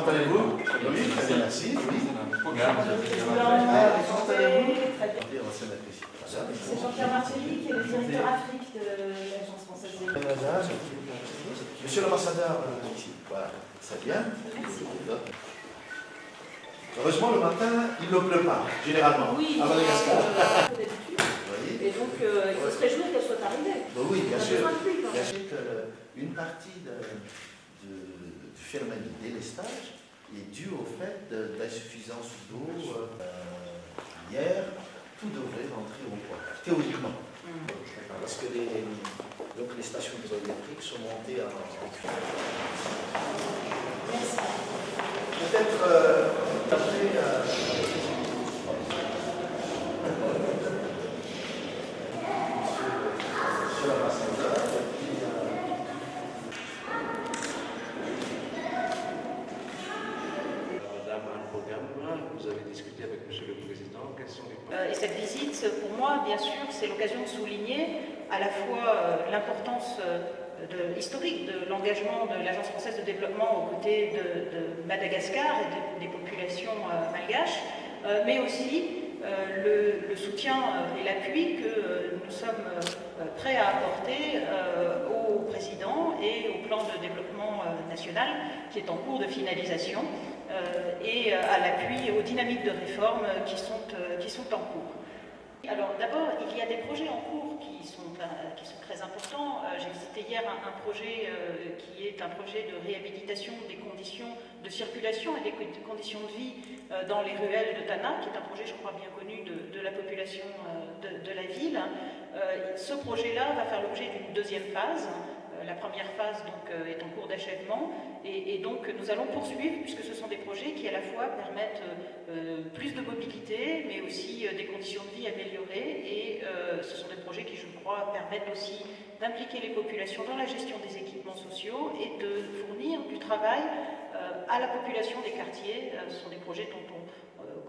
comment allez-vous? Oui, très bien, merci. Oui. Comment allez-vous? C'est Jean-Pierre Martelly qui est le directeur Afrique de l'Agence française des Canada. Monsieur l'ambassadeur, ici. Voilà, c'est bien. Merci. Heureusement, le matin, il ne pleut pas, généralement. Oui, à Madagascar. d'habitude. Oui. Et donc, il faut se réjouir qu'elle soit arrivée. Oui, bien sûr. besoin de pluie, quand même. Bien sûr qu'une partie du phénomène du délestage est due au fait d'insuffisance d'eau. Hier, tout devrait rentrer au point, théoriquement. Parce que les stations hydroélectriques sont montées en Merci. peut-être après. Monsieur l'ambassadeur, Madame, un programme, vous avez discuté avec Monsieur le Président, quels sont les points? Et cette visite, pour moi, bien sûr, c'est l'occasion de souligner à la fois l'importance historique de l'engagement de l'Agence française de développement aux côtés de Madagascar et des populations malgaches, mais aussi le soutien et l'appui que nous sommes prêts à apporter au président et au plan de développement national qui est en cours de finalisation et à l'appui aux dynamiques de réforme qui sont en cours. Alors d'abord, il y a des projets en cours qui sont très importants. J'ai visité hier un projet qui est un projet de réhabilitation des conditions de circulation et des conditions de vie dans les ruelles de Tana, qui est un projet, je crois, bien connu de la population de la ville. Ce projet-là va faire l'objet d'une deuxième phase. La première phase donc, est en cours d'achèvement et donc nous allons poursuivre puisque ce sont des projets qui à la fois permettent plus de mobilité mais aussi des conditions de vie améliorées et ce sont des projets qui je crois permettent aussi d'impliquer les populations dans la gestion des équipements sociaux et de fournir du travail à la population des quartiers. Ce sont des projets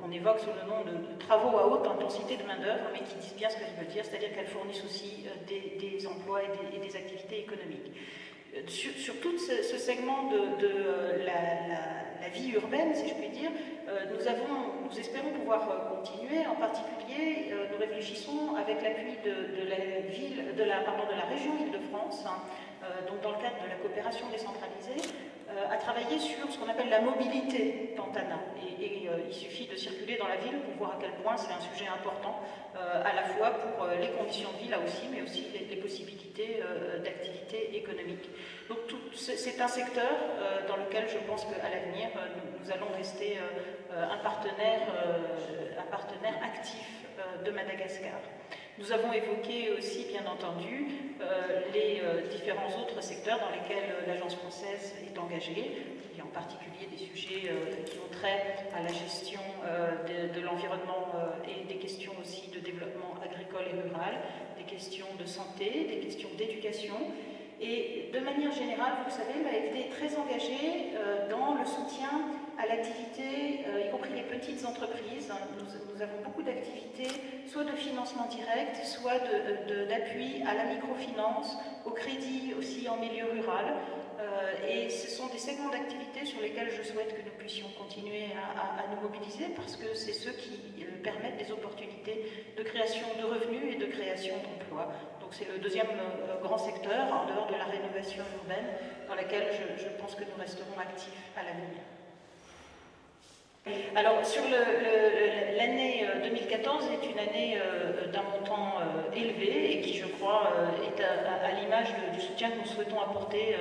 qu'on évoque sous le nom de travaux à haute intensité de main-d'œuvre, mais qui disent bien ce que je veux dire, c'est-à-dire qu'elles fournissent aussi des emplois et des activités économiques. Sur tout ce segment de la vie urbaine, si je puis dire, nous espérons pouvoir continuer. En particulier, nous réfléchissons avec l'appui de la région Île-de-France, donc dans le cadre de la coopération décentralisée, à travailler sur ce qu'on appelle la mobilité dans Tana. Et il suffit de circuler dans la ville pour voir à quel point c'est un sujet important, à la fois pour les conditions de vie là aussi, mais aussi les possibilités d'activité économique. Donc c'est un secteur dans lequel je pense qu'à l'avenir, nous allons rester un partenaire actif de Madagascar. Nous avons évoqué aussi, bien entendu, les différents autres secteurs dans lesquels l'Agence française est engagée. Il y a en particulier des sujets qui ont trait à la gestion de l'environnement et des questions aussi de développement agricole et rural, des questions de santé, des questions d'éducation. Et de manière générale, vous le savez, l'AFD est très engagée dans le soutien à l'activité, y compris les petites entreprises. Nous avons beaucoup d'activités, soit de financement direct, soit d'appui à la microfinance, au crédit aussi en milieu rural. Et ce sont des segments d'activité sur lesquels je souhaite que nous puissions continuer à nous mobiliser parce que c'est ceux qui permettent des opportunités de création de revenus et de création d'emplois. Donc c'est le deuxième grand secteur, en dehors de la rénovation urbaine, dans laquelle je pense que nous resterons actifs à l'avenir. Alors, sur l'année 2014 est une année d'un montant élevé et qui, je crois, est à l'image du soutien que nous souhaitons apporter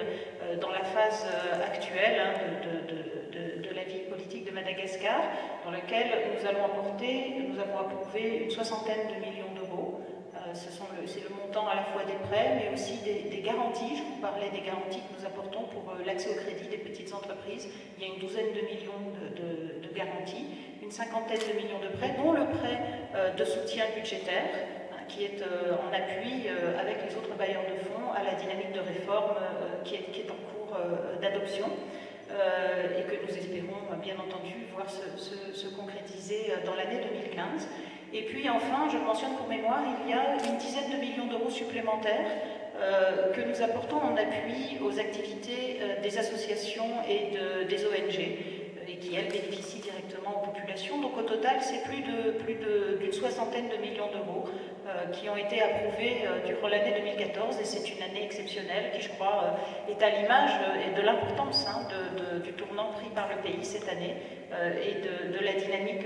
dans la phase actuelle de la vie politique de Madagascar, dans laquelle nous avons approuvé une soixantaine de millions d'euros. C'est le montant à la fois des prêts, mais aussi des garanties. Je vous parlais des garanties que nous apportons pour l'accès au crédit des petites entreprises. Il y a une douzaine de millions de garanties, une cinquantaine de millions de prêts, dont le prêt de soutien budgétaire, qui est en appui avec les autres bailleurs de fonds à la dynamique de réforme qui est en cours d'adoption. Et que nous espérons bien entendu voir se concrétiser dans l'année 2015. Et puis enfin, je le mentionne pour mémoire, il y a une dizaine de millions d'euros supplémentaires que nous apportons en appui aux activités des associations et des ONG. qui, elles, bénéficient directement aux populations. Donc au total, c'est plus d'une soixantaine de millions d'euros qui ont été approuvés durant l'année 2014, et c'est une année exceptionnelle qui, je crois, est à l'image et de l'importance du tournant pris par le pays cette année et de la dynamique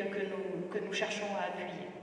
que nous cherchons à appuyer.